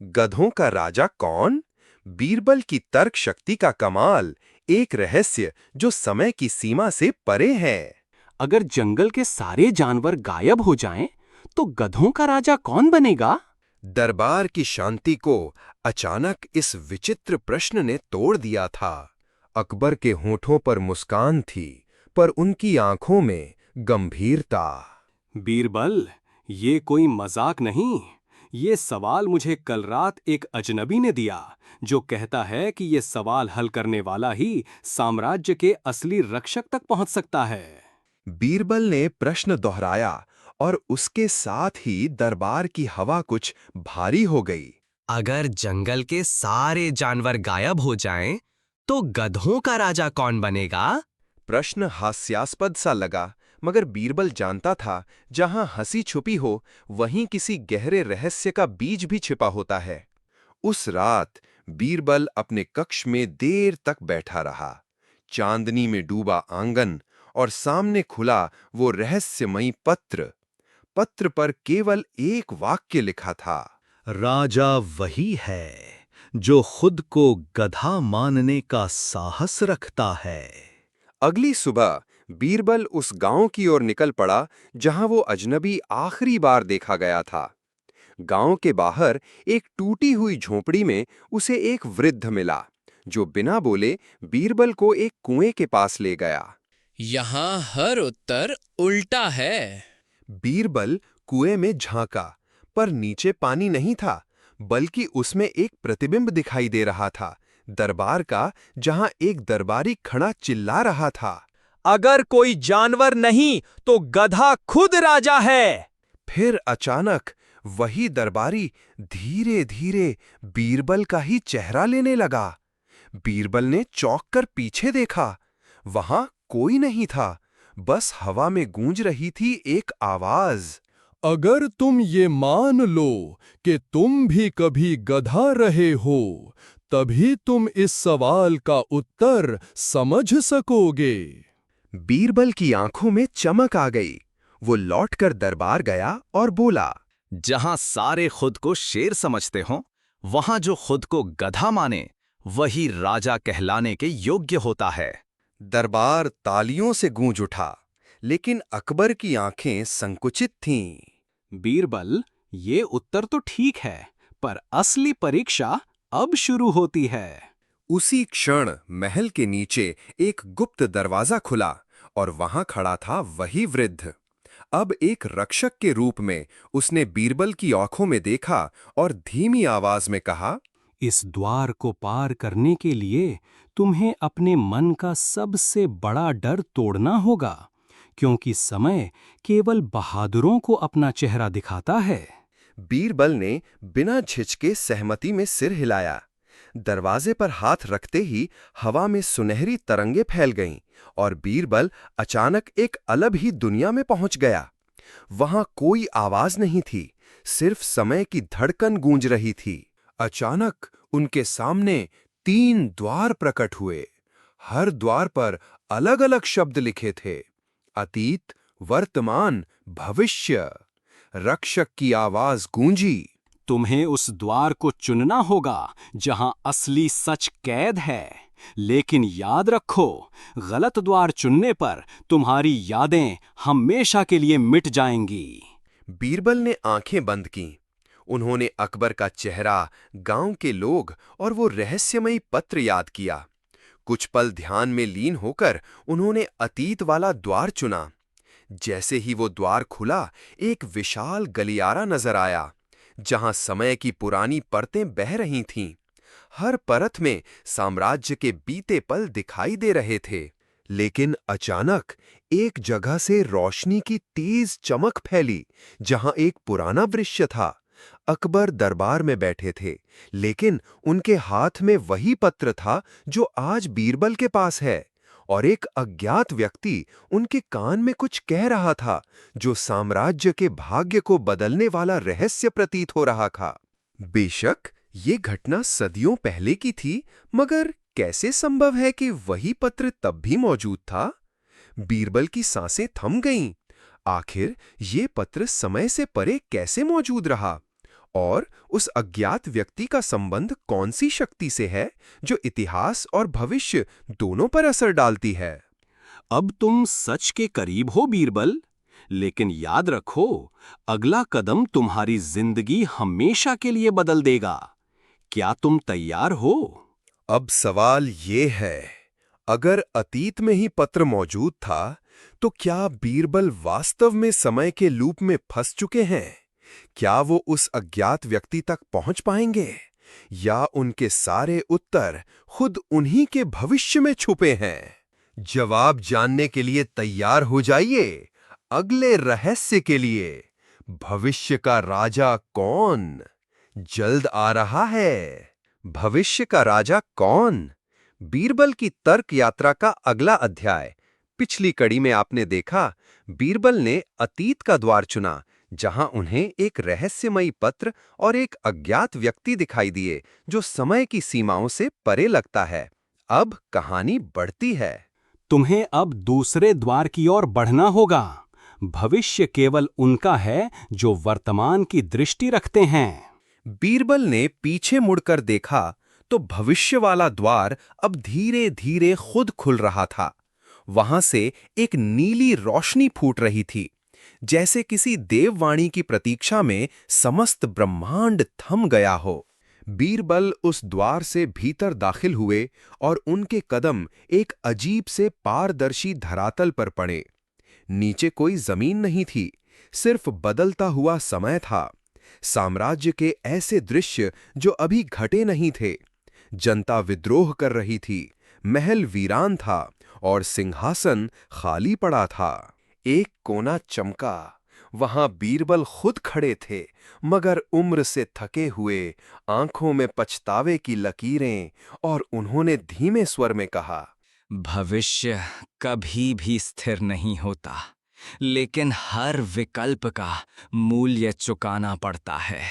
गधों का राजा कौन? बीरबल की तर्क शक्ति का कमाल, एक रहस्य जो समय की सीमा से परे है। अगर जंगल के सारे जानवर गायब हो जाएं, तो गधों का राजा कौन बनेगा? दरबार की शांति को अचानक इस विचित्र प्रश्न ने तोड़ दिया था। अकबर के होठों पर मुस्कान थी, पर उनकी आंखों में गंभीरता। बीरबल, ये कोई मजाक नहीं। ये सवाल मुझे कल रात एक अजनबी ने दिया, जो कहता है कि ये सवाल हल करने वाला ही साम्राज्य के असली रक्षक तक पहुंच सकता है। बीरबल ने प्रश्न दोहराया और उसके साथ ही दरबार की हवा कुछ भारी हो गई। अगर जंगल के सारे जानवर गायब हो जाएं, तो गधों का राजा कौन बनेगा? प्रश्न हास्यास्पद सा लगा, मगर बीरबल जानता था, जहां हंसी छुपी हो, वहीं किसी गहरे रहस्य का बीज भी छिपा होता है। उस रात बीरबल अपने कक्ष में देर तक बैठा रहा। चांदनी में डूबा आंगन और सामने खुला वो रहस्यमयी पत्र। पत्र पर केवल एक वाक्य लिखा था। राजा वही है जो खुद को गधा मानने का साहस रखता है। अगली सुबह बीरबल उस गांव की ओर निकल पड़ा जहां वो अजनबी आखिरी बार देखा गया था। गांव के बाहर एक टूटी हुई झोपड़ी में उसे एक वृद्ध मिला, जो बिना बोले बीरबल को एक कुएं के पास ले गया। यहाँ हर उत्तर उल्टा है। बीरबल कुएं में झांका, पर नीचे पानी नहीं था, बल्कि उसमें एक प्रतिबिंब दिखाई दे रहा था, दरबार का, जहां एक दरबारी खड़ा चिल्ला रहा था। अगर कोई जानवर नहीं तो गधा खुद राजा है। फिर अचानक वही दरबारी धीरे धीरे बीरबल का ही चेहरा लेने लगा। बीरबल ने चौंक कर पीछे देखा। वहां कोई नहीं था, बस हवा में गूंज रही थी एक आवाज। अगर तुम ये मान लो कि तुम भी कभी गधा रहे हो, तभी तुम इस सवाल का उत्तर समझ सकोगे। बीरबल की आंखों में चमक आ गई। वो लौटकर दरबार गया और बोला, जहां सारे खुद को शेर समझते हों, वहां जो खुद को गधा माने, वही राजा कहलाने के योग्य होता है। दरबार तालियों से गूंज उठा, लेकिन अकबर की आंखें संकुचित थीं। बीरबल, ये उत्तर तो ठीक है, पर असली परीक्षा अब शुरू होती है। उसी क्षण महल के नीचे एक गुप्त दरवाजा खुला और वहां खड़ा था वही वृद्ध। अब एक रक्षक के रूप में उसने बीरबल की आंखों में देखा और धीमी आवाज में कहा, इस द्वार को पार करने के लिए तुम्हें अपने मन का सबसे बड़ा डर तोड़ना होगा, क्योंकि समय केवल बहादुरों को अपना चेहरा दिखाता है। बीरबल ने बिना झिझके सहमति में सिर हिलाया। दरवाजे पर हाथ रखते ही हवा में सुनहरी तरंगे फैल गईं और बीरबल अचानक एक अलग ही दुनिया में पहुंच गया। वहां कोई आवाज नहीं थी, सिर्फ समय की धड़कन गूंज रही थी। अचानक उनके सामने 3 द्वार प्रकट हुए। हर द्वार पर अलग-अलग शब्द लिखे थे, अतीत, वर्तमान, भविष्य। रक्षक की आवाज गूंजी, तुम्हें उस द्वार को चुनना होगा जहां असली सच कैद है, लेकिन याद रखो, गलत द्वार चुनने पर तुम्हारी यादें हमेशा के लिए मिट जाएंगी। बीरबल ने आंखें बंद कीं। उन्होंने अकबर का चेहरा, गांव के लोग और वो रहस्यमयी पत्र याद किया। कुछ पल ध्यान में लीन होकर उन्होंने अतीत वाला द्वार चुना। जैसे ही वो द्वार खुला, एक विशाल गलियारा नजर आया, जहां समय की पुरानी परतें बह रही थीं। हर परत में साम्राज्य के बीते पल दिखाई दे रहे थे। लेकिन अचानक एक जगह से रोशनी की तेज चमक फैली, जहां एक पुराना वृक्ष था। अकबर दरबार में बैठे थे, लेकिन उनके हाथ में वही पत्र था जो आज बीरबल के पास है, और एक अज्ञात व्यक्ति उनके कान में कुछ कह रहा था, जो साम्राज्य के भाग्य को बदलने वाला रहस्य प्रतीत हो रहा था। बेशक ये घटना सदियों पहले की थी, मगर कैसे संभव है कि वही पत्र तब भी मौजूद था? बीरबल की सांसें थम गईं। आखिर ये पत्र समय से परे कैसे मौजूद रहा? और उस अज्ञात व्यक्ति का संबंध कौन सी शक्ति से है जो इतिहास और भविष्य दोनों पर असर डालती है? अब तुम सच के करीब हो बीरबल, लेकिन याद रखो, अगला कदम तुम्हारी जिंदगी हमेशा के लिए बदल देगा। क्या तुम तैयार हो? अब सवाल ये है, अगर अतीत में ही पत्र मौजूद था, तो क्या बीरबल वास्तव में समय के लूप में फंस चुके हैं? क्या वो उस अज्ञात व्यक्ति तक पहुंच पाएंगे, या उनके सारे उत्तर खुद उन्हीं के भविष्य में छुपे हैं? जवाब जानने के लिए तैयार हो जाइए अगले रहस्य के लिए। भविष्य का राजा कौन? जल्द आ रहा है। भविष्य का राजा कौन? बीरबल की तर्क यात्रा का अगला अध्याय। पिछली कड़ी में आपने देखा, बीरबल ने अतीत का द्वार चुना, जहां उन्हें एक रहस्यमयी पत्र और एक अज्ञात व्यक्ति दिखाई दिए जो समय की सीमाओं से परे लगता है। अब कहानी बढ़ती है। तुम्हें अब दूसरे द्वार की ओर बढ़ना होगा। भविष्य केवल उनका है जो वर्तमान की दृष्टि रखते हैं। बीरबल ने पीछे मुड़कर देखा तो भविष्य वाला द्वार अब धीरे धीरे खुद खुल रहा था। वहां से एक नीली रोशनी फूट रही थी, जैसे किसी देववाणी की प्रतीक्षा में समस्त ब्रह्मांड थम गया हो। बीरबल उस द्वार से भीतर दाखिल हुए और उनके कदम एक अजीब से पारदर्शी धरातल पर पड़े। नीचे कोई जमीन नहीं थी, सिर्फ बदलता हुआ समय था। साम्राज्य के ऐसे दृश्य जो अभी घटे नहीं थे। जनता विद्रोह कर रही थी, महल वीरान था और सिंहासन खाली पड़ा था। एक कोना चमका, वहां बीरबल खुद खड़े थे, मगर उम्र से थके हुए, आंखों में पछतावे की लकीरें, और उन्होंने धीमे स्वर में कहा, भविष्य कभी भी स्थिर नहीं होता, लेकिन हर विकल्प का मूल्य चुकाना पड़ता है।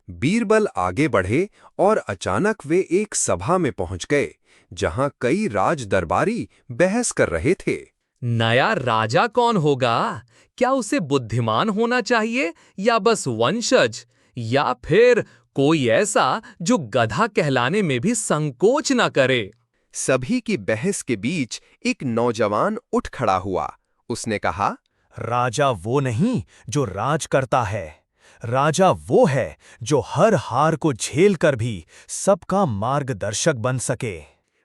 बीरबल आगे बढ़े और अचानक वे एक सभा में पहुंच गए, जहां कई राज दरबारी बहस कर रहे थे। नया राजा कौन होगा? क्या उसे बुद्धिमान होना चाहिए या बस वंशज, या फिर कोई ऐसा जो गधा कहलाने में भी संकोच न करे? सभी की बहस के बीच एक नौजवान उठ खड़ा हुआ। उसने कहा, राजा वो नहीं जो राज करता है, राजा वो है जो हर हार को झेल कर भी सबका मार्गदर्शक बन सके।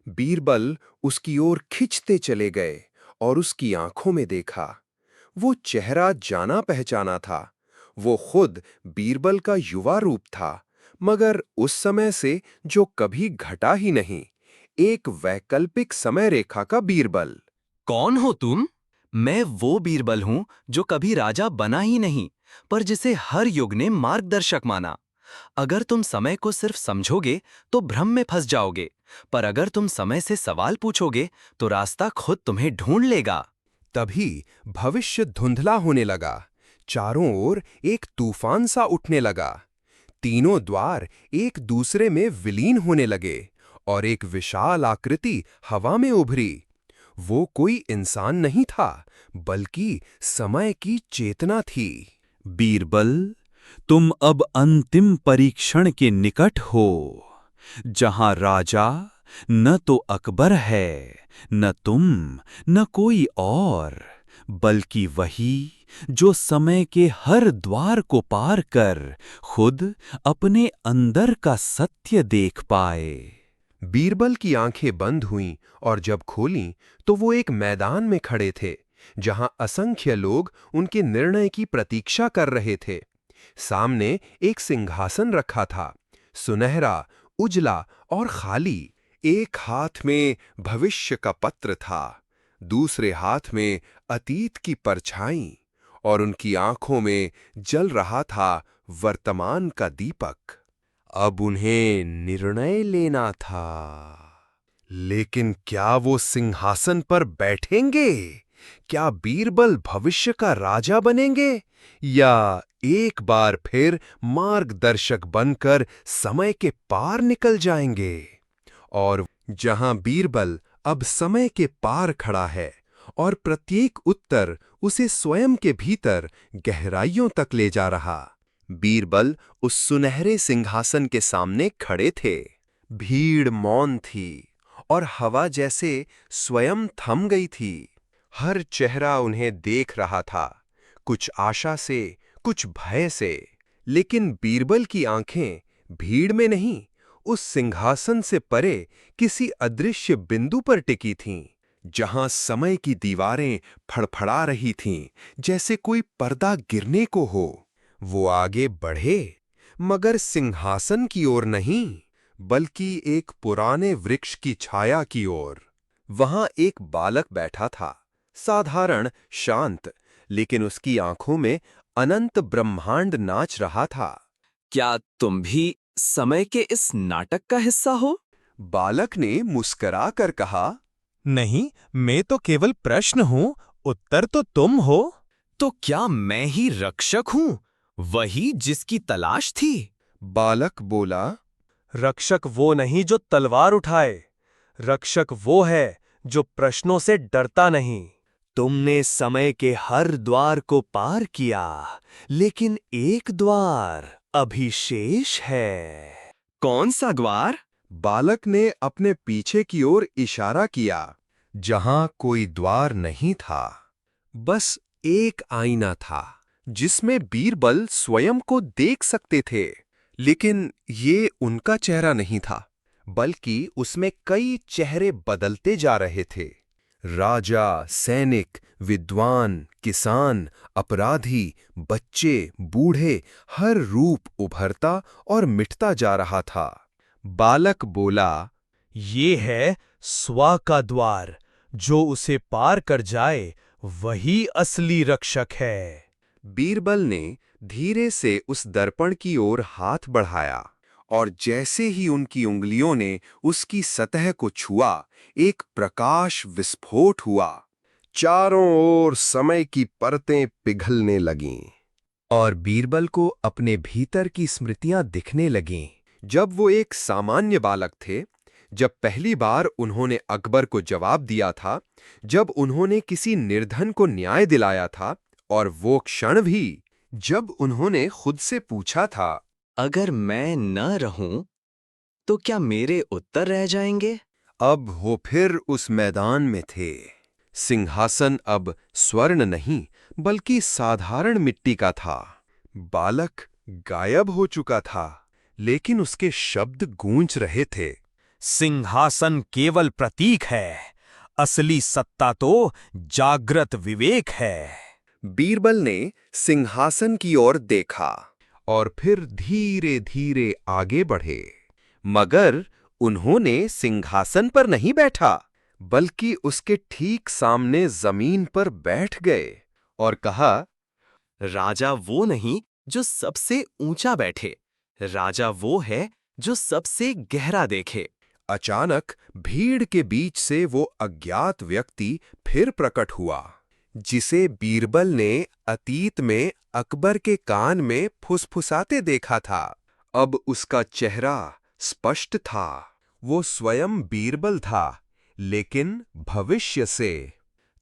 बीरबल उसकी ओर खिंचते चले गए और उसकी आंखों में देखा। वो चेहरा जाना पहचाना था। वो खुद बीरबल का युवा रूप था, मगर उस समय से जो कभी घटा ही नहीं, एक वैकल्पिक समय रेखा का बीरबल। कौन हो तुम? मैं वो बीरबल हूं जो कभी राजा बना ही नहीं, पर जिसे हर युग ने मार्गदर्शक माना। अगर तुम समय को सिर्फ समझोगे तो भ्रम में फंस जाओगे, पर अगर तुम समय से सवाल पूछोगे तो रास्ता खुद तुम्हें ढूंढ लेगा। तभी भविष्य धुंधला होने लगा। चारों ओर एक तूफान सा उठने लगा। तीनों द्वार एक दूसरे में विलीन होने लगे और एक विशाल आकृति हवा में उभरी। वो कोई इंसान नहीं था, बल्कि समय की चेतना थी। बीरबल, तुम अब अंतिम परीक्षण के निकट हो, जहां राजा न तो अकबर है, न तुम, न कोई और, बल्कि वही जो समय के हर द्वार को पार कर खुद अपने अंदर का सत्य देख पाए। बीरबल की आंखें बंद हुईं और जब खोलीं तो वो एक मैदान में खड़े थे, जहां असंख्य लोग उनके निर्णय की प्रतीक्षा कर रहे थे। सामने एक सिंहासन रखा था, सुनहरा, उजला और खाली। एक हाथ में भविष्य का पत्र था, दूसरे हाथ में अतीत की परछाई, और उनकी आंखों में जल रहा था वर्तमान का दीपक। अब उन्हें निर्णय लेना था। लेकिन क्या वो सिंहासन पर बैठेंगे? क्या बीरबल भविष्य का राजा बनेंगे, या एक बार फिर मार्गदर्शक बनकर समय के पार निकल जाएंगे? और जहां बीरबल अब समय के पार खड़ा है और प्रत्येक उत्तर उसे स्वयं के भीतर गहराइयों तक ले जा रहा, बीरबल उस सुनहरे सिंहासन के सामने खड़े थे। भीड़ मौन थी और हवा जैसे स्वयं थम गई थी। हर चेहरा उन्हें देख रहा था, कुछ आशा से, कुछ भय से। लेकिन बीरबल की आंखें भीड़ में नहीं, उस सिंहासन से परे किसी अदृश्य बिंदु पर टिकी थीं, जहां समय की दीवारें फड़फड़ा रही थीं, जैसे कोई पर्दा गिरने को हो। वो आगे बढ़े, मगर सिंहासन की ओर नहीं, बल्कि एक पुराने वृक्ष की छाया की ओर। वहां एक बालक बैठा था, साधारण, शांत, लेकिन उसकी आंखों में अनंत ब्रह्मांड नाच रहा था। क्या तुम भी समय के इस नाटक का हिस्सा हो? बालक ने मुस्करा कर कहा, नहीं, मैं तो केवल प्रश्न हूं, उत्तर तो तुम हो। तो क्या मैं ही रक्षक हूं, वही जिसकी तलाश थी? बालक बोला, रक्षक वो नहीं जो तलवार उठाए, रक्षक वो है जो प्रश्नों से डरता नहीं। तुमने समय के हर द्वार को पार किया, लेकिन एक द्वार अभी शेष है। कौन सा द्वार? बालक ने अपने पीछे की ओर इशारा किया, जहां कोई द्वार नहीं था, बस एक आईना था, जिसमें बीरबल स्वयं को देख सकते थे। लेकिन ये उनका चेहरा नहीं था, बल्कि उसमें कई चेहरे बदलते जा रहे थे। राजा, सैनिक, विद्वान, किसान, अपराधी, बच्चे, बूढ़े, हर रूप उभरता और मिटता जा रहा था। बालक बोला, ये है स्व का द्वार, जो उसे पार कर जाए वही असली रक्षक है। बीरबल ने धीरे से उस दर्पण की ओर हाथ बढ़ाया, और जैसे ही उनकी उंगलियों ने उसकी सतह को छुआ, एक प्रकाश विस्फोट हुआ। चारों ओर समय की परतें पिघलने लगीं, और बीरबल को अपने भीतर की स्मृतियां दिखने लगीं। जब वो एक सामान्य बालक थे, जब पहली बार उन्होंने अकबर को जवाब दिया था, जब उन्होंने किसी निर्धन को न्याय दिलाया था, और वो क्षण भी जब उन्होंने खुद से पूछा था, अगर मैं न रहूं, तो क्या मेरे उत्तर रह जाएंगे? अब वो फिर उस मैदान में थे। सिंहासन अब स्वर्ण नहीं, बल्कि साधारण मिट्टी का था। बालक गायब हो चुका था, लेकिन उसके शब्द गूंज रहे थे। सिंहासन केवल प्रतीक है, असली सत्ता तो जागृत विवेक है। बीरबल ने सिंहासन की ओर देखा और फिर धीरे धीरे आगे बढ़े, मगर उन्होंने सिंहासन पर नहीं बैठा, बल्कि उसके ठीक सामने जमीन पर बैठ गए और कहा, राजा वो नहीं जो सबसे ऊंचा बैठे, राजा वो है जो सबसे गहरा देखे। अचानक भीड़ के बीच से वो अज्ञात व्यक्ति फिर प्रकट हुआ, जिसे बीरबल ने अतीत में अकबर के कान में फुसफुसाते देखा था। अब उसका चेहरा स्पष्ट था। वो स्वयं बीरबल था, लेकिन भविष्य से।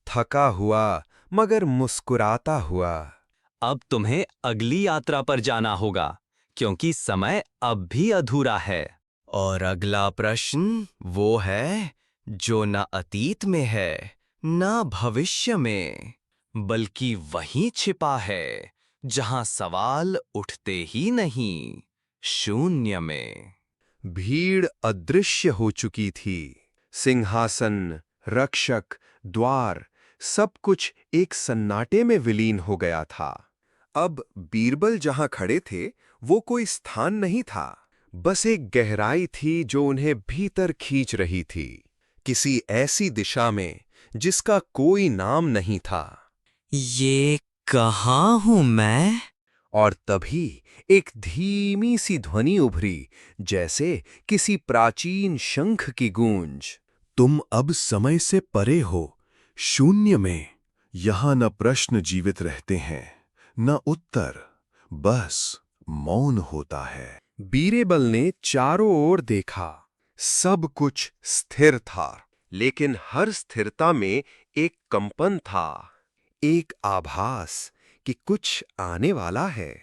थका हुआ मगर मुस्कुराता हुआ। अब तुम्हें अगली यात्रा पर जाना होगा, क्योंकि समय अब भी अधूरा है। और अगला प्रश्न वो है जो न अतीत में है, न भविष्य में, बल्कि वहीं छिपा है जहां सवाल उठते ही नहीं, शून्य में। भीड़ अदृश्य हो चुकी थी। सिंहासन, रक्षक, द्वार, सब कुछ एक सन्नाटे में विलीन हो गया था। अब बीरबल जहां खड़े थे, वो कोई स्थान नहीं था, बस एक गहराई थी जो उन्हें भीतर खींच रही थी, किसी ऐसी दिशा में जिसका कोई नाम नहीं था। ये कहाँ हूं मैं? और तभी एक धीमी सी ध्वनि उभरी, जैसे किसी प्राचीन शंख की गूंज। तुम अब समय से परे हो, शून्य में। यहां न प्रश्न जीवित रहते हैं, न उत्तर, बस मौन होता है। बीरबल ने चारों ओर देखा। सब कुछ स्थिर था, लेकिन हर स्थिरता में एक कंपन था, एक आभास कि कुछ आने वाला है।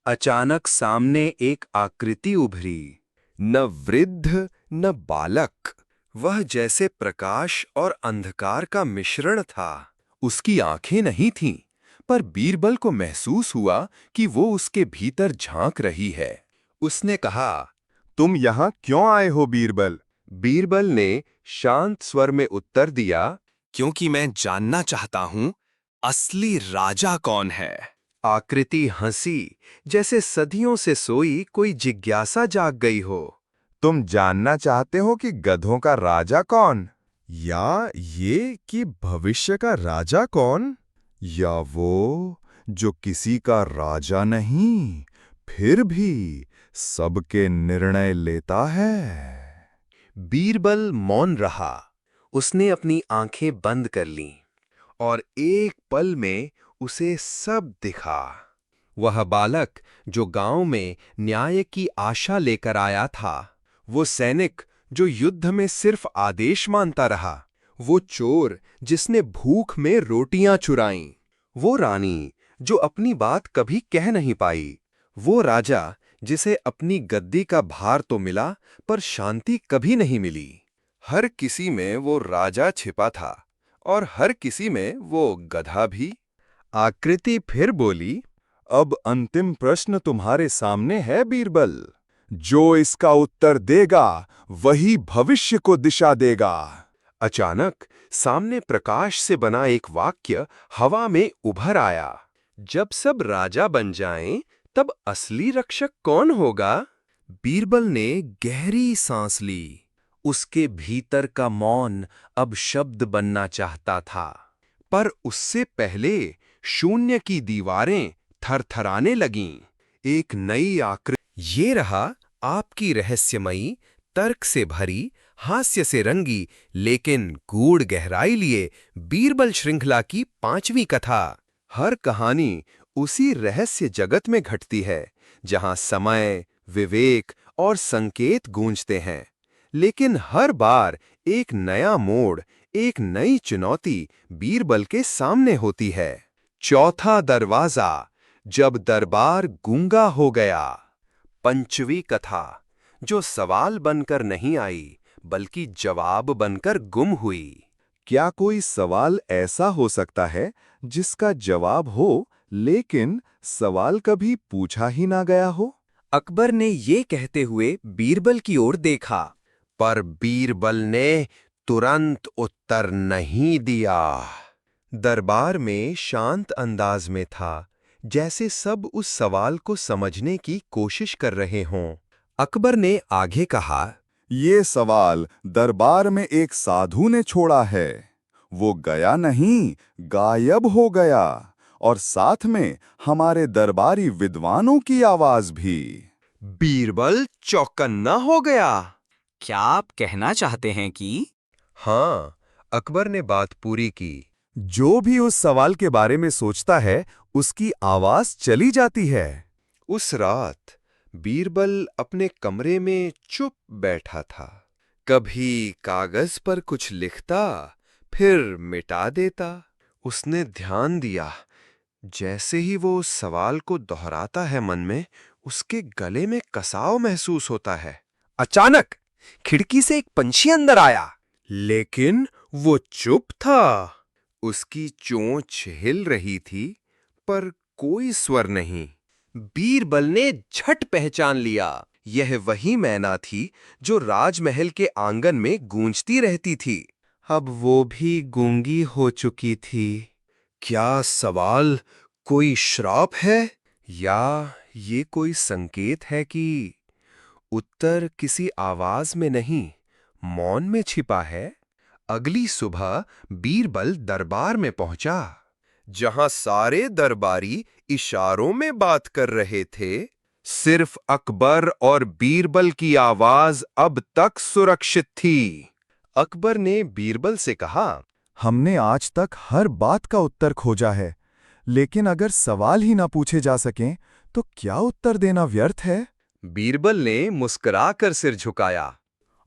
अचानक सामने एक आकृति उभरी, न वृद्ध न बालक। वह जैसे प्रकाश और अंधकार का मिश्रण था। उसकी आंखें नहीं थीं, पर बीरबल को महसूस हुआ कि वो उसके भीतर झांक रही है। उसने कहा, तुम यहाँ क्यों आए हो बीरबल? बीरबल ने शांत स्वर में उत्तर दिया, क्योंकि मैं जानना चाहता हूं असली राजा कौन है। आकृति हंसी, जैसे सदियों से सोई कोई जिज्ञासा जाग गई हो। तुम जानना चाहते हो कि गधों का राजा कौन, या ये कि भविष्य का राजा कौन, या वो जो किसी का राजा नहीं फिर भी सबके निर्णय लेता है? बीरबल मौन रहा। उसने अपनी आंखें बंद कर लीं और एक पल में उसे सब दिखा। वह बालक जो गांव में न्याय की आशा लेकर आया था, वो सैनिक जो युद्ध में सिर्फ आदेश मानता रहा, वो चोर जिसने भूख में रोटियां चुराईं, वो रानी जो अपनी बात कभी कह नहीं पाई, वो राजा जिसे अपनी गद्दी का भार तो मिला पर शांति कभी नहीं मिली। हर किसी में वो राजा छिपा था और हर किसी में वो गधा भी। आकृति फिर बोली, अब अंतिम प्रश्न तुम्हारे सामने है बीरबल। जो इसका उत्तर देगा वही भविष्य को दिशा देगा। अचानक सामने प्रकाश से बना एक वाक्य हवा में उभर आया, जब सब राजा बन जाएं, तब असली रक्षक कौन होगा? बीरबल ने गहरी सांस ली। उसके भीतर का मौन अब शब्द बनना चाहता था, पर उससे पहले शून्य की दीवारें थरथराने लगीं। एक नई आकृति। ये रहा आपकी रहस्यमयी, तर्क से भरी, हास्य से रंगी, लेकिन गूढ़ गहराई लिए बीरबल श्रृंखला की 5वीं कथा। हर कहानी उसी रहस्य जगत में घटती है, जहां समय, विवेक और संकेत गूंजते हैं। लेकिन हर बार एक नया मोड़, एक नई चुनौती बीरबल के सामने होती है। चौथा दरवाजा, जब दरबार गूंगा हो गया। 5वीं कथा, जो सवाल बनकर नहीं आई, बल्कि जवाब बनकर गुम हुई। क्या कोई सवाल ऐसा हो सकता है जिसका जवाब हो, लेकिन सवाल कभी पूछा ही ना गया हो? अकबर ने ये कहते हुए बीरबल की ओर देखा, पर बीरबल ने तुरंत उत्तर नहीं दिया। दरबार में शांत अंदाज में था, जैसे सब उस सवाल को समझने की कोशिश कर रहे हों। अकबर ने आगे कहा, ये सवाल दरबार में एक साधु ने छोड़ा है। वो गया नहीं, गायब हो गया, और साथ में हमारे दरबारी विद्वानों की आवाज भी। बीरबल चौकन्ना हो गया। क्या आप कहना चाहते हैं कि? हाँ, अकबर ने बात पूरी की। जो भी उस सवाल के बारे में सोचता है, उसकी आवाज चली जाती है। उस रात बीरबल अपने कमरे में चुप बैठा था। कभी कागज पर कुछ लिखता, फिर मिटा देता। उसने ध्यान दिया, जैसे ही वो उस सवाल को दोहराता है मन में, उसके गले में कसाव महसूस होता है। अचानक खिड़की से एक पंछी अंदर आया, लेकिन वो चुप था। उसकी चोंच हिल रही थी, पर कोई स्वर नहीं। बीरबल ने झट पहचान लिया, यह वही मैना थी जो राजमहल के आंगन में गूंजती रहती थी। अब वो भी गूंगी हो चुकी थी। क्या सवाल कोई श्राप है, या ये कोई संकेत है कि उत्तर किसी आवाज में नहीं, मौन में छिपा है? अगली सुबह बीरबल दरबार में पहुंचा, जहां सारे दरबारी इशारों में बात कर रहे थे। सिर्फ अकबर और बीरबल की आवाज अब तक सुरक्षित थी। अकबर ने बीरबल से कहा, हमने आज तक हर बात का उत्तर खोजा है, लेकिन अगर सवाल ही ना पूछे जा सकें, तो क्या उत्तर देना व्यर्थ है? बीरबल ने मुस्कुराकर सिर झुकाया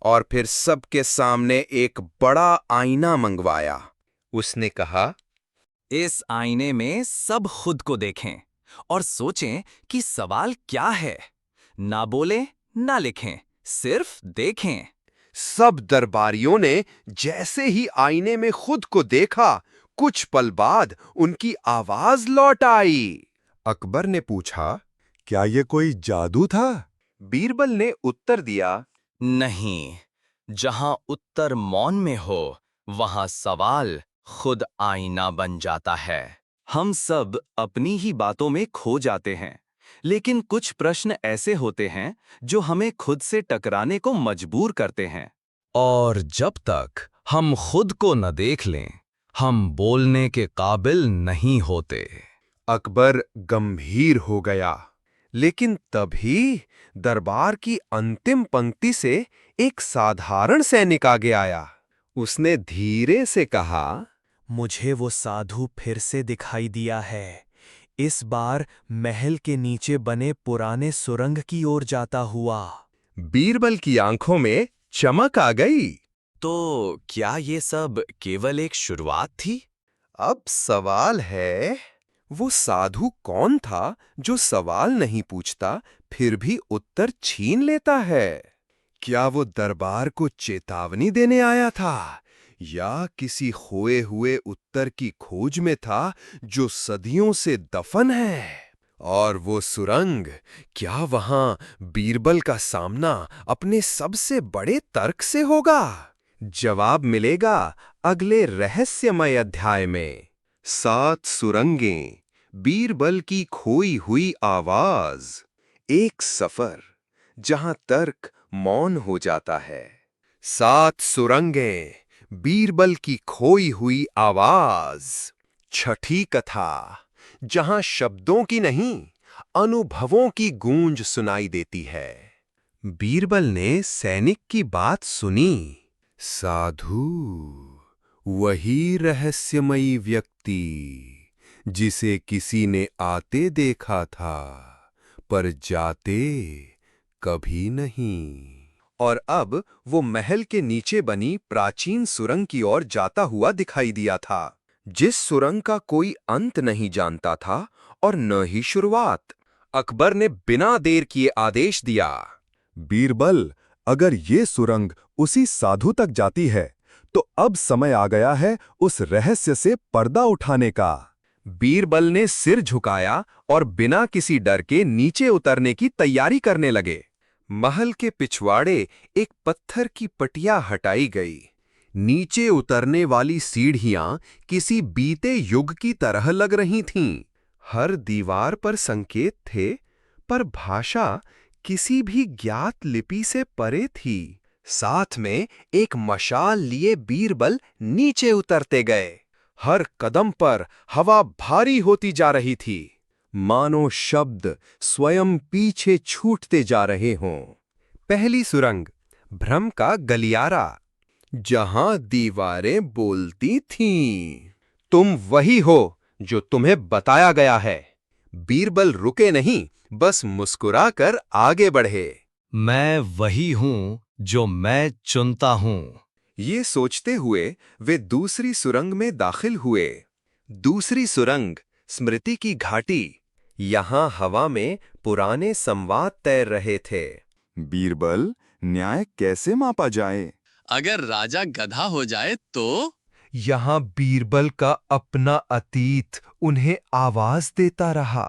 और फिर सबके सामने एक बड़ा आईना मंगवाया। उसने कहा, इस आईने में सब खुद को देखें और सोचें कि सवाल क्या है। ना बोलें, ना लिखें, सिर्फ देखें। सब दरबारियों ने जैसे ही आईने में खुद को देखा, कुछ पल बाद उनकी आवाज लौट आई। अकबर ने पूछा, क्या ये कोई जादू था? बीरबल ने उत्तर दिया, नहीं, जहां उत्तर मौन में हो, वहां सवाल खुद आईना बन जाता है। हम सब अपनी ही बातों में खो जाते हैं, लेकिन कुछ प्रश्न ऐसे होते हैं जो हमें खुद से टकराने को मजबूर करते हैं। और जब तक हम खुद को न देख लें, हम बोलने के काबिल नहीं होते। अकबर गंभीर हो गया। लेकिन तभी दरबार की अंतिम पंक्ति से एक साधारण सैनिक आगे आया। उसने धीरे से कहा, मुझे वो साधु फिर से दिखाई दिया है। इस बार महल के नीचे बने पुराने सुरंग की ओर जाता हुआ। बीरबल की आंखों में चमक आ गई। तो क्या ये सब केवल एक शुरुआत थी? अब सवाल है, वो साधु कौन था जो सवाल नहीं पूछता फिर भी उत्तर छीन लेता है? क्या वो दरबार को चेतावनी देने आया था, या किसी खोए हुए उत्तर की खोज में था जो सदियों से दफन है? और वो सुरंग, क्या वहां बीरबल का सामना अपने सबसे बड़े तर्क से होगा? जवाब मिलेगा अगले रहस्यमय अध्याय में। 7 सुरंगें, बीरबल की खोई हुई आवाज, एक सफर जहां तर्क मौन हो जाता है। 7 सुरंगें, बीरबल की खोई हुई आवाज। छठी कथा, जहां शब्दों की नहीं, अनुभवों की गूंज सुनाई देती है। बीरबल ने सैनिक की बात सुनी। साधु, वही रहस्यमयी व्यक्ति जिसे किसी ने आते देखा था, पर जाते कभी नहीं। और अब वो महल के नीचे बनी प्राचीन सुरंग की ओर जाता हुआ दिखाई दिया था, जिस सुरंग का कोई अंत नहीं जानता था और न ही शुरुआत। अकबर ने बिना देर किए आदेश दिया, बीरबल, अगर ये सुरंग उसी साधु तक जाती है, तो अब समय आ गया है उस रहस्य से पर्दा उठाने का। बीरबल ने सिर झुकाया और बिना किसी डर के नीचे उतरने की तैयारी करने लगे। महल के पिछवाड़े एक पत्थर की पटिया हटाई गई। नीचे उतरने वाली सीढ़ियां किसी बीते युग की तरह लग रही थीं। हर दीवार पर संकेत थे, पर भाषा किसी भी ज्ञात लिपि से परे थी। साथ में एक मशाल लिए बीरबल नीचे उतरते गए। हर कदम पर हवा भारी होती जा रही थी, मानो शब्द स्वयं पीछे छूटते जा रहे हों। पहली सुरंग, भ्रम का गलियारा, जहां दीवारें बोलती थीं, तुम वही हो जो तुम्हें बताया गया है। बीरबल रुके नहीं, बस मुस्कुराकर आगे बढ़े। मैं वही हूं जो मैं चुनता हूं। ये सोचते हुए वे दूसरी सुरंग में दाखिल हुए। दूसरी सुरंग, स्मृति की घाटी। यहां हवा में पुराने संवाद तैर रहे थे। बीरबल, न्याय कैसे मापा जाए? अगर राजा गधा हो जाए तो? यहां बीरबल का अपना अतीत उन्हें आवाज देता रहा,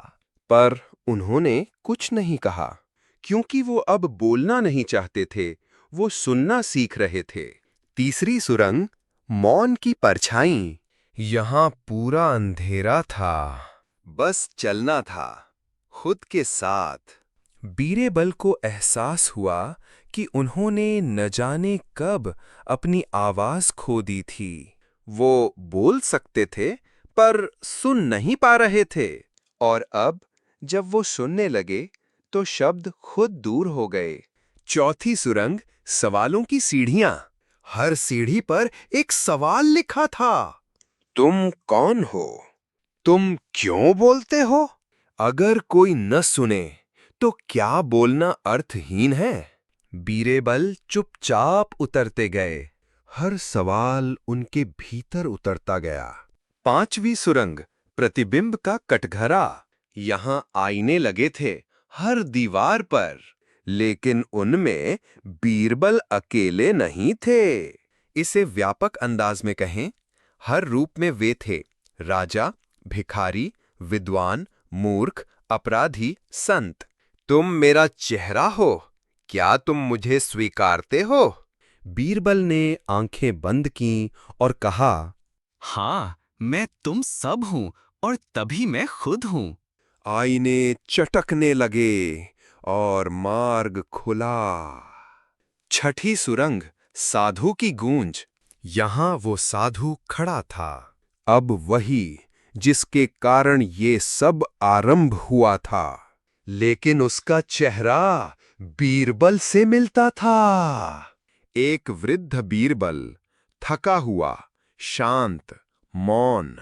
पर उन्होंने कुछ नहीं कहा, क्योंकि वो अब बोलना नहीं चाहते थे, वो सुनना सीख रहे थे। तीसरी सुरंग, मौन की परछाई। यहां पूरा अंधेरा था, बस चलना था, खुद के साथ। बीरबल को एहसास हुआ कि उन्होंने न जाने कब अपनी आवाज खो दी थी। वो बोल सकते थे, पर सुन नहीं पा रहे थे। और अब जब वो सुनने लगे, तो शब्द खुद दूर हो गए। चौथी सुरंग, सवालों की सीढ़ियां। हर सीढ़ी पर एक सवाल लिखा था। तुम कौन हो? तुम क्यों बोलते हो? अगर कोई न सुने, तो क्या बोलना अर्थहीन है? बीरबल चुपचाप उतरते गए। हर सवाल उनके भीतर उतरता गया। पांचवी सुरंग, प्रतिबिंब का कटघरा। यहाँ आईने लगे थे हर दीवार पर, लेकिन उनमें बीरबल अकेले नहीं थे। इसे व्यापक अंदाज में कहें, हर रूप में वे थे राजा, भिखारी, विद्वान, मूर्ख, अपराधी, संत। तुम मेरा चेहरा हो, क्या तुम मुझे स्वीकारते हो? बीरबल ने आंखें बंद कीं और कहा, हाँ, मैं तुम सब हूं और तभी मैं खुद हूं। आईने चटकने लगे और मार्ग खुला। छठी सुरंग, साधु की गूंज। यहां वो साधु खड़ा था, अब वही जिसके कारण ये सब आरंभ हुआ था। लेकिन उसका चेहरा बीरबल से मिलता था। एक वृद्ध बीरबल, थका हुआ, शांत, मौन।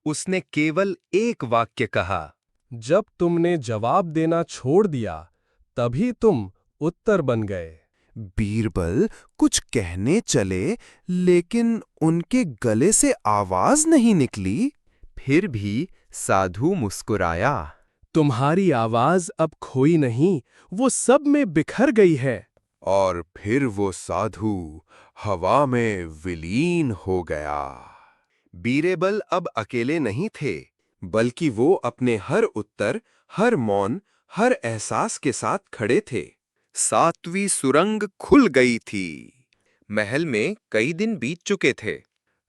उसने केवल एक वाक्य कहा, जब तुमने जवाब देना छोड़ दिया तभी तुम उत्तर बन गए। बीरबल कुछ कहने चले, लेकिन उनके गले से आवाज नहीं निकली। फिर भी साधु मुस्कुराया। तुम्हारी आवाज अब खोई नहीं, वो सब में बिखर गई है। और फिर वो साधु हवा में विलीन हो गया। बीरबल अब अकेले नहीं थे, बल्कि वो अपने हर उत्तर, हर मौन, हर एहसास के साथ खड़े थे। 7वीं सुरंग खुल गई थी। महल में कई दिन बीत चुके थे।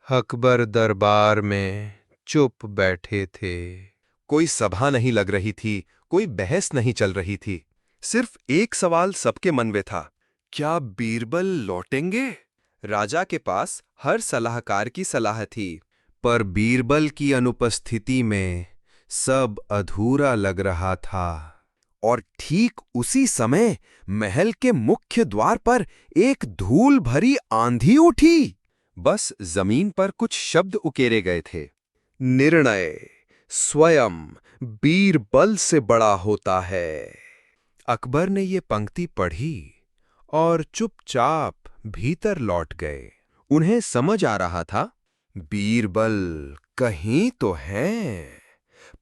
अकबर दरबार में चुप बैठे थे। कोई सभा नहीं लग रही थी, कोई बहस नहीं चल रही थी। सिर्फ एक सवाल सबके मन में था, क्या बीरबल लौटेंगे? राजा के पास हर सलाहकार की सलाह थी, पर बीरबल की अनुपस्थिति में सब अधूरा लग रहा था। और ठीक उसी समय महल के मुख्य द्वार पर एक धूल भरी आंधी उठी। बस जमीन पर कुछ शब्द उकेरे गए थे, निर्णय स्वयं बीरबल से बड़ा होता है। अकबर ने ये पंक्ति पढ़ी और चुपचाप भीतर लौट गए। उन्हें समझ आ रहा था, बीरबल कहीं तो हैं,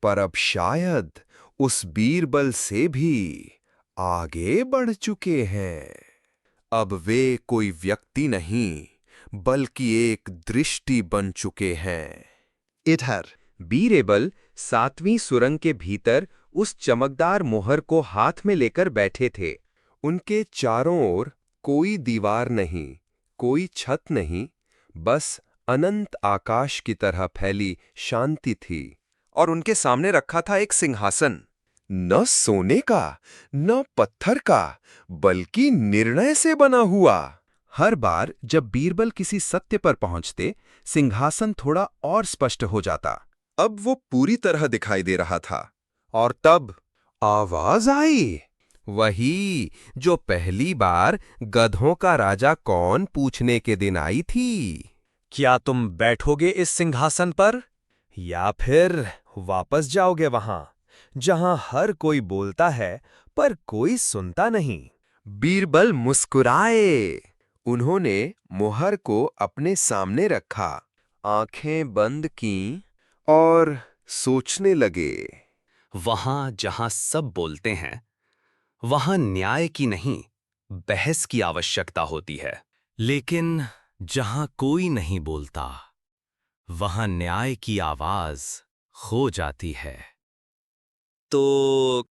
पर अब शायद उस बीरबल से भी आगे बढ़ चुके हैं। अब वे कोई व्यक्ति नहीं, बल्कि एक दृष्टि बन चुके हैं। इधर बीरबल 7वीं सुरंग के भीतर उस चमकदार मोहर को हाथ में लेकर बैठे थे। उनके चारों ओर कोई दीवार नहीं, कोई छत नहीं, बस अनंत आकाश की तरह फैली शांति थी। और उनके सामने रखा था एक सिंहासन, न सोने का, न पत्थर का, बल्कि निर्णय से बना हुआ। हर बार जब बीरबल किसी सत्य पर पहुंचते, सिंहासन थोड़ा और स्पष्ट हो जाता। अब वो पूरी तरह दिखाई दे रहा था। और तब आवाज आई, वही जो पहली बार गधों का राजा कौन पूछने के दिन आई थी। क्या तुम बैठोगे इस सिंहासन पर, या फिर वापस जाओगे वहां जहां हर कोई बोलता है पर कोई सुनता नहीं? बीरबल मुस्कुराए। उन्होंने मोहर को अपने सामने रखा, आंखें बंद कीं और सोचने लगे। वहां जहां सब बोलते हैं, वहां न्याय की नहीं, बहस की आवश्यकता होती है। लेकिन जहां कोई नहीं बोलता, वहां न्याय की आवाज खो जाती है। तो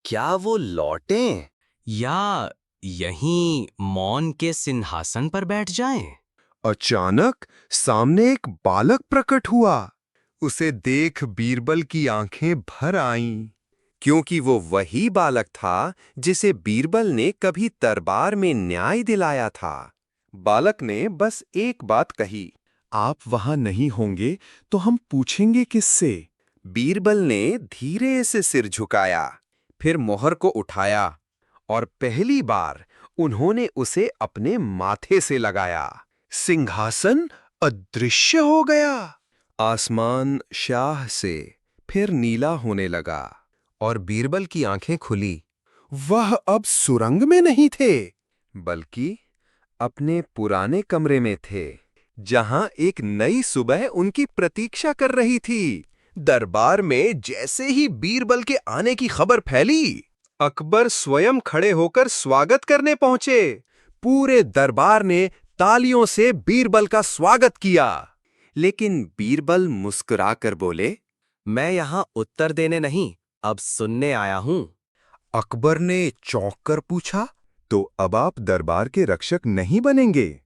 क्या वो लौटें या यहीं मौन के सिंहासन पर बैठ जाएं? अचानक सामने एक बालक प्रकट हुआ। उसे देख बीरबल की आंखें भर आईं, क्योंकि वो वही बालक था जिसे बीरबल ने कभी दरबार में न्याय दिलाया था। बालक ने बस एक बात कही, आप वहां नहीं होंगे तो हम पूछेंगे किससे? बीरबल ने धीरे से सिर झुकाया, फिर मोहर को उठाया और पहली बार उन्होंने उसे अपने माथे से लगाया। सिंहासन अदृश्य हो गया। आसमान शाह से फिर नीला होने लगा और बीरबल की आंखें खुली। वह अब सुरंग में नहीं थे, बल्कि अपने पुराने कमरे में थे, जहां एक नई सुबह उनकी प्रतीक्षा कर रही थी। दरबार में जैसे ही बीरबल के आने की खबर फैली, अकबर स्वयं खड़े होकर स्वागत करने पहुंचे। पूरे दरबार ने तालियों से बीरबल का स्वागत किया। लेकिन बीरबल मुस्कुराकर बोले, मैं यहाँ उत्तर देने नहीं, अब सुनने आया हूँ। अकबर ने चौंक कर पूछा, तो अब आप दरबार के रक्षक नहीं बनेंगे?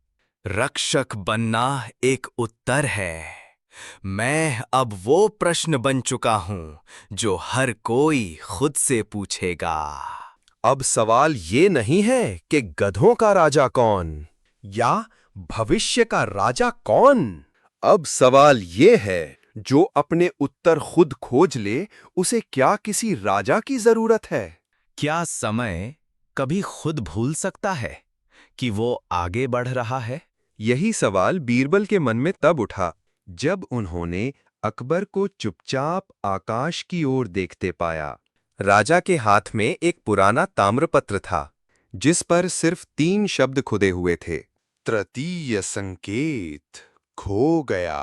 रक्षक बनना एक उत्तर है। मैं अब वो प्रश्न बन चुका हूं जो हर कोई खुद से पूछेगा। अब सवाल ये नहीं है कि गधों का राजा कौन या भविष्य का राजा कौन। अब सवाल ये है, जो अपने उत्तर खुद खोज ले, उसे क्या किसी राजा की जरूरत है? क्या समय कभी खुद भूल सकता है कि वो आगे बढ़ रहा है? यही सवाल बीरबल के मन में तब उठा जब उन्होंने अकबर को चुपचाप आकाश की ओर देखते पाया। राजा के हाथ में एक पुराना ताम्रपत्र था, जिस पर सिर्फ 3 शब्द खुदे हुए थे। तृतीय संकेत खो गया।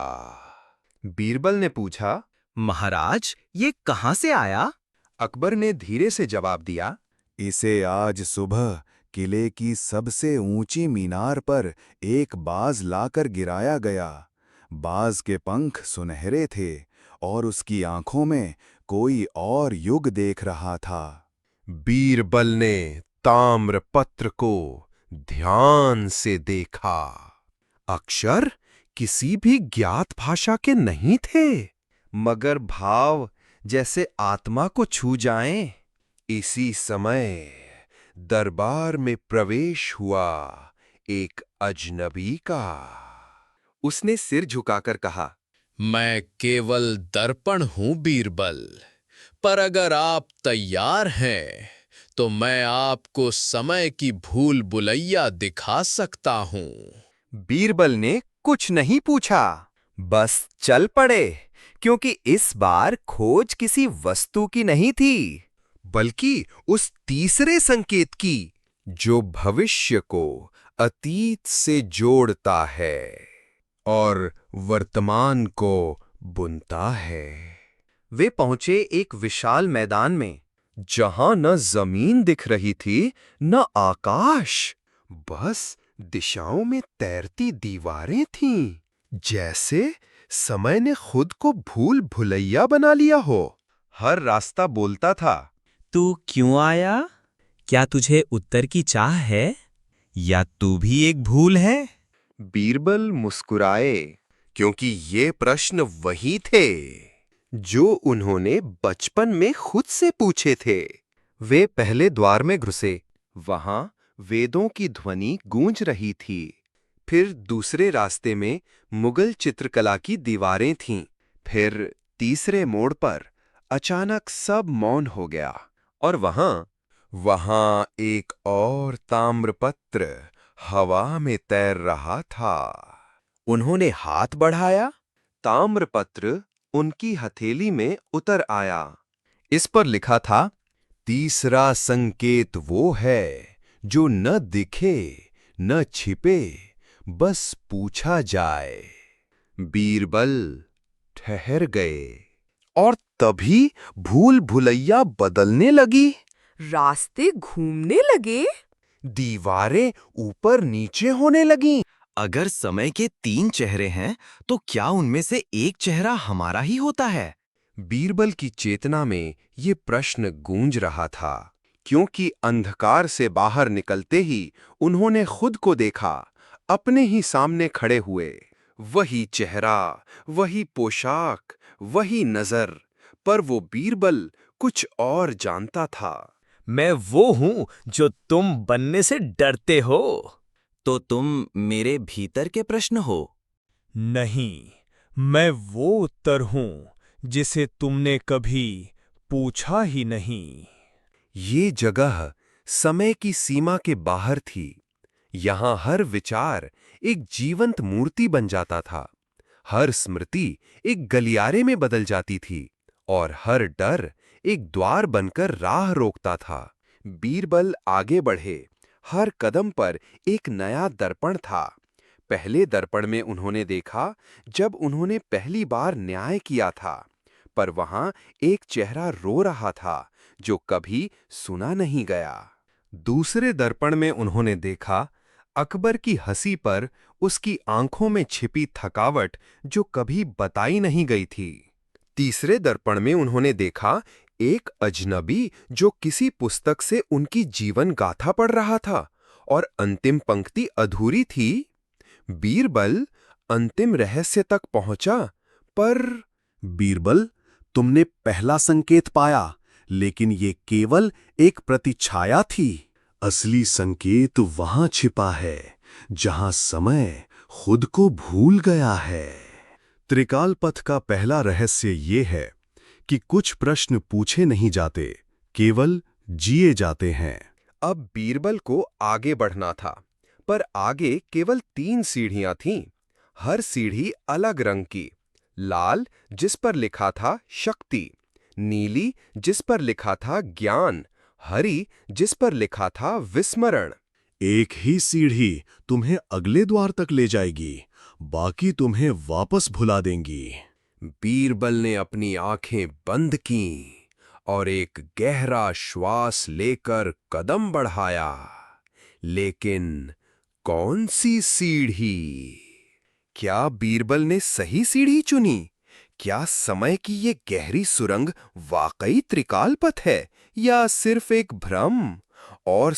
बीरबल ने पूछा, महाराज, ये कहाँ से आया? अकबर ने धीरे से जवाब दिया, इसे आज सुबह किले की सबसे ऊंची मीनार पर एक बाज लाकर गिराया गया। बाज के पंख सुनहरे थे और उसकी आंखों में कोई और युग देख रहा था। बीरबल ने ताम्रपत्र को ध्यान से देखा। अक्षर किसी भी ज्ञात भाषा के नहीं थे, मगर भाव जैसे आत्मा को छू जाएं। इसी समय दरबार में प्रवेश हुआ एक अजनबी का। उसने सिर झुकाकर कहा, मैं केवल दर्पण हूं बीरबल, पर अगर आप तैयार हैं तो मैं आपको समय की भूल भुलैया दिखा सकता हूं। बीरबल ने कुछ नहीं पूछा, बस चल पड़े, क्योंकि इस बार खोज किसी वस्तु की नहीं थी, बल्कि उस तीसरे संकेत की, जो भविष्य को अतीत से जोड़ता है और वर्तमान को बुनता है। वे पहुंचे एक विशाल मैदान में, जहां न जमीन दिख रही थी न आकाश, बस दिशाओं में तैरती दीवारें थीं, जैसे समय ने खुद को भूल भुलैया बना लिया हो। हर रास्ता बोलता था, तू क्यों आया? क्या तुझे उत्तर की चाह है, या तू भी एक भूल है? बीरबल मुस्कुराए, क्योंकि ये प्रश्न वही थे जो उन्होंने बचपन में खुद से पूछे थे। वे पहले द्वार में घुसे, वहां वेदों की ध्वनि गूंज रही थी। फिर दूसरे रास्ते में मुगल चित्रकला की दीवारें थीं। फिर तीसरे मोड़ पर अचानक सब मौन हो गया, और वहां एक और ताम्रपत्र हवा में तैर रहा था। उन्होंने हाथ बढ़ाया, ताम्रपत्र उनकी हथेली में उतर आया। इस पर लिखा था, तीसरा संकेत वो है जो न दिखे न छिपे, बस पूछा जाए। बीरबल ठहर गए, और तभी भूल भुलैया बदलने लगी। रास्ते घूमने लगे, दीवारें ऊपर नीचे होने लगीं। अगर समय के 3 चेहरे हैं, तो क्या उनमें से एक चेहरा हमारा ही होता है? बीरबल की चेतना में ये प्रश्न गूंज रहा था, क्योंकि अंधकार से बाहर निकलते ही उन्होंने खुद को देखा, अपने ही सामने खड़े हुए। वही चेहरा, वही पोशाक, वही नजर, पर वो बीरबल कुछ और जानता था। मैं वो हूं जो तुम बनने से डरते हो। तो तुम मेरे भीतर के प्रश्न हो? नहीं, मैं वो उत्तर हूं जिसे तुमने कभी पूछा ही नहीं। ये जगह समय की सीमा के बाहर थी। यहाँ हर विचार एक जीवंत मूर्ति बन जाता था, हर स्मृति एक गलियारे में बदल जाती थी, और हर डर एक द्वार बनकर राह रोकता था। बीरबल आगे बढ़े। हर कदम पर एक नया दर्पण था। पहले दर्पण में उन्होंने देखा जब उन्होंने पहली बार न्याय किया था। पर वहां एक चेहरा रो रहा था जो कभी सुना नहीं गया। दूसरे दर्पण में उन्होंने देखा अकबर की हंसी पर उसकी आंखों में छिपी थकावट जो कभी बताई नहीं गई थी। तीसरे दर्पण में उन्होंने देखा एक अजनबी जो किसी पुस्तक से उनकी जीवन गाथा पढ़ रहा था और अंतिम पंक्ति अधूरी थी। बीरबल अंतिम रहस्य तक पहुंचा, पर बीरबल, तुमने पहला संकेत पाया, लेकिन ये केवल एक प्रतिछाया थी। असली संकेत वहां छिपा है जहां समय खुद को भूल गया है। त्रिकाल पथ का पहला रहस्य ये है कि कुछ प्रश्न पूछे नहीं जाते, केवल जिए जाते हैं। अब बीरबल को आगे बढ़ना था, पर आगे केवल 3 सीढ़ियां थीं, हर सीढ़ी अलग रंग की। लाल जिस पर लिखा था शक्ति, नीली जिस पर लिखा था ज्ञान, हरी जिस पर लिखा था विस्मरण। एक ही सीढ़ी तुम्हें अगले द्वार तक ले जाएगी, बाकी तुम्हें वापस भुला देंगी। बीरबल ने अपनी आंखें बंद कीं और एक गहरा श्वास लेकर कदम बढ़ाया। लेकिन कौन सी सीढ़ी? क्या बीरबल ने सही सीढ़ी चुनी? क्या समय की ये गहरी सुरंग वाकई त्रिकाल पथ है या सिर्फ एक भ्रम? और